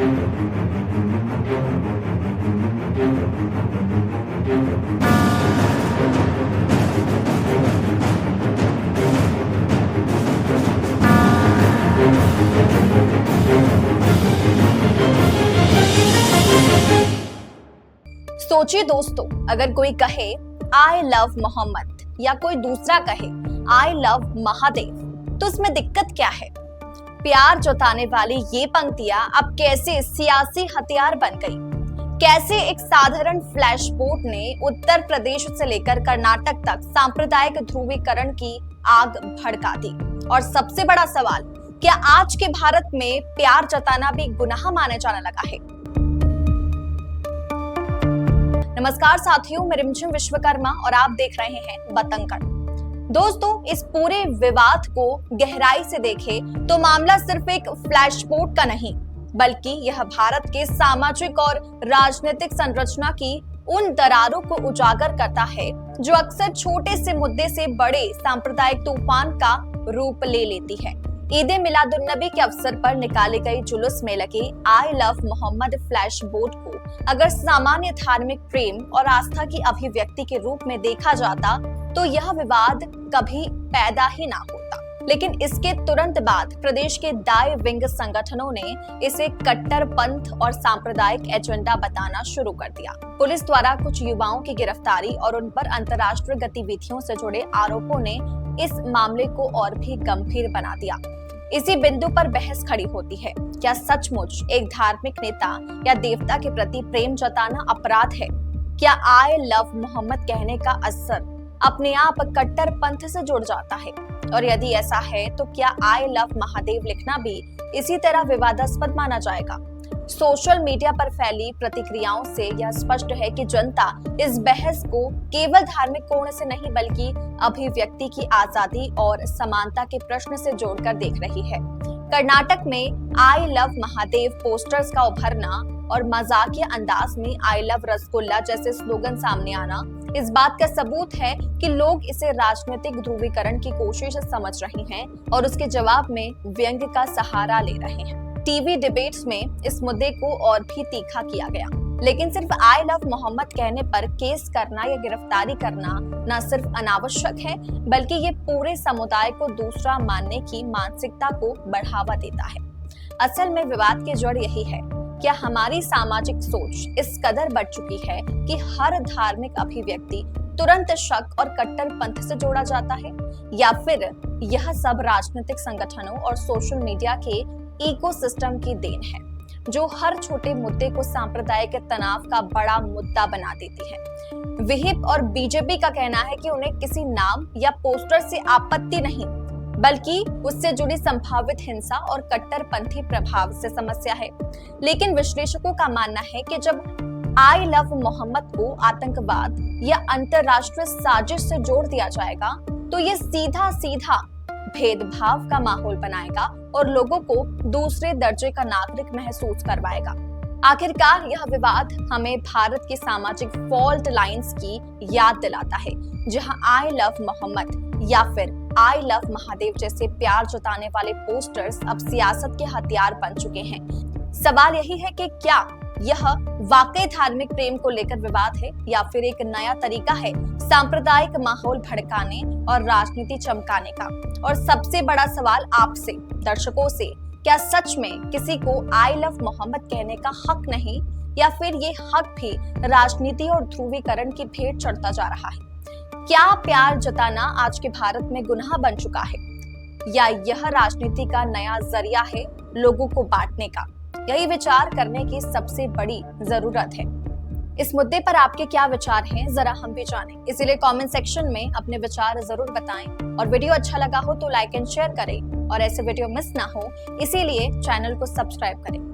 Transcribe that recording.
सोचिए दोस्तों, अगर कोई कहे आई लव मोहम्मद या कोई दूसरा कहे आई लव महादेव, तो इसमें दिक्कत क्या है? प्यार जताने वाली ये पंक्तियां अब कैसे सियासी हथियार बन गई? कैसे एक साधारण फ्लैश बोट ने उत्तर प्रदेश से लेकर कर्नाटक तक सांप्रदायिक ध्रुवीकरण की आग भड़का दी? और सबसे बड़ा सवाल, क्या आज के भारत में प्यार जताना भी गुनाह माने जाने लगा है? नमस्कार साथियों, मैं रिमझिम विश्वकर्मा और आप देख रहे हैं बतंगड़। दोस्तों, इस पूरे विवाद को गहराई से देखें तो मामला सिर्फ एक फ्लैशबोट का नहीं, बल्कि यह भारत के सामाजिक और राजनीतिक संरचना की उन दरारों को उजागर करता है जो अक्सर छोटे से मुद्दे से बड़े सांप्रदायिक तूफान का रूप ले लेती है। ईद मिलादुन्नबी के अवसर पर निकाली गई जुलूस में लगे I love Muhammad flash board को अगर सामान्य धार्मिक प्रेम और आस्था की अभिव्यक्ति के रूप में देखा जाता तो यह विवाद कभी पैदा ही ना होता। लेकिन इसके तुरंत बाद प्रदेश के दाएं विंग संगठनों ने इसे कट्टरपंथ और सांप्रदायिक एजेंडा बताना शुरू कर दिया। पुलिस द्वारा कुछ युवाओं की गिरफ्तारी और उन पर अंतर्राष्ट्रीय गतिविधियों से जुड़े आरोपों ने इस मामले को और भी गंभीर बना दिया। इसी बिंदु पर बहस खड़ी होती है, क्या सचमुच एक धार्मिक नेता या देवता के प्रति प्रेम जताना अपराध है? क्या आई लव मोहम्मद कहने का असर अपने आप कट्टरपंथ से जुड़ जाता है? और यदि ऐसा है तो क्या आई लव महादेव लिखना भी इसी तरह विवादास्पद माना जाएगा? सोशल मीडिया पर फैली प्रतिक्रियाओं से यह स्पष्ट है कि जनता इस बहस को केवल धार्मिक कोण से नहीं बल्कि अभिव्यक्ति की आजादी और समानता के प्रश्न से जोड़कर देख रही है। कर्नाटक में आई लव महादेव पोस्टर्स का उभरना और मजाकिया अंदाज में आई लव रसगुल्ला जैसे स्लोगन सामने आना इस बात का सबूत है कि लोग इसे राजनीतिक ध्रुवीकरण की कोशिश समझ रहे हैं और उसके जवाब में व्यंग्य का सहारा ले रहे हैं। टीवी डिबेट्स में इस मुद्दे को और भी तीखा किया गया, लेकिन सिर्फ आई लव मोहम्मद कहने पर केस करना या गिरफ्तारी करना न सिर्फ अनावश्यक है बल्कि ये पूरे समुदाय को दूसरा मानने की मानसिकता को बढ़ावा देता है। असल में विवाद की जड़ यही है, क्या हमारी सामाजिक सोच इस कदर बढ़ चुकी है कि हर धार्मिक अभिव्यक्ति तुरंत शक और कट्टरपंथ से जोड़ा जाता है, या फिर यह सब राजनीतिक संगठनों और सोशल मीडिया के इकोसिस्टम की देन है जो हर छोटे मुद्दे को सांप्रदायिक तनाव का बड़ा मुद्दा बना देती है। विहिप और बीजेपी का कहना है कि उन्हें किसी नाम या पोस्टर से आपत्ति नहीं बल्कि उससे जुड़ी संभावित हिंसा और कट्टरपंथी प्रभाव से समस्या है। लेकिन विश्लेषकों का मानना है कि जब आई लव मोहम्मद को आतंकवाद या अंतरराष्ट्रीय साजिश से जोड़ दिया जाएगा तो ये सीधा सीधा भेदभाव का माहौल बनाएगा और लोगों को दूसरे दर्जे का नागरिक महसूस करवाएगा। आखिरकार यह विवाद हमें भारत की सामाजिक फॉल्ट लाइंस की याद दिलाता है, जहां आई लव मोहम्मद या फिर आई लव महादेव जैसे प्यार जताने वाले पोस्टर्स अब सियासत के हथियार बन चुके हैं। सवाल यही है कि क्या यह वाकई धार्मिक प्रेम को लेकर विवाद है या फिर एक नया तरीका है सांप्रदायिक माहौल भड़काने और राजनीति चमकाने का? और सबसे बड़ा सवाल आपसे दर्शकों से, क्या सच में किसी को आई लव मोहम्मद कहने का हक नहीं, या फिर ये हक भी राजनीति और ध्रुवीकरण की भेंट चढ़ता जा रहा है? क्या प्यार जताना आज के भारत में गुनाह बन चुका है, या यह राजनीति का नया जरिया है लोगों को बांटने का? यही विचार करने की सबसे बड़ी जरूरत है। इस मुद्दे पर आपके क्या विचार हैं, जरा हम भी जानें। इसीलिए कमेंट सेक्शन में अपने विचार जरूर बताएं और वीडियो अच्छा लगा हो तो लाइक एंड शेयर करें और ऐसे वीडियो मिस ना हो इसीलिए चैनल को सब्सक्राइब करें।